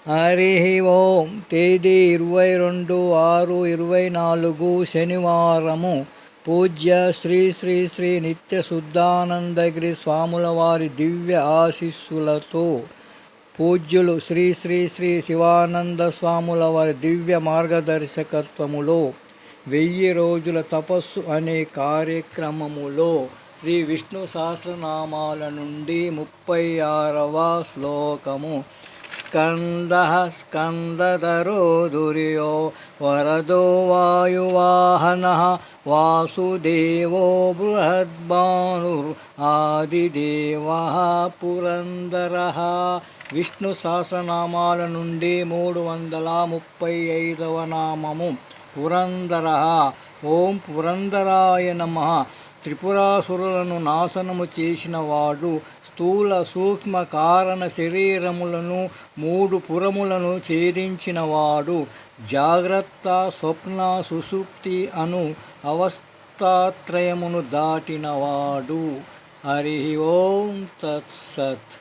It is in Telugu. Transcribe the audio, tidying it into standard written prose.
హరి ఓం. తేదీ 22/6/24 శనివారము. పూజ్య శ్రీ శ్రీ శ్రీ నిత్య శుద్ధానందగిరి స్వాముల వారి దివ్య ఆశీస్సులతో పూజ్యులు శ్రీ శ్రీ శ్రీ శివానంద స్వాముల వారి దివ్య మార్గదర్శకత్వములో 1000 రోజుల తపస్సు అనే కార్యక్రమములో శ్రీ విష్ణు సహస్రనామాల నుండి 36వ శ్లోకము. స్కందః స్కందధరో దుర్యో వరదో వాయువాహనః వాసుదేవో బృహద్భానుర్ ఆదిదేవః పురందరః. విష్ణు సహస్రనామాల నుండి 335వ నామము పురందరః. ఓం పురందరాయ నమః. త్రిపురాసురులను నాశనము చేసినవాడు, స్థూల సూక్ష్మ కారణ శరీరములను 3 పురములను ఛేదించినవాడు, జాగ్రత్త స్వప్న సుషుప్తి అను అవస్థాత్రయమును దాటినవాడు. హరి ఓం తత్సత్.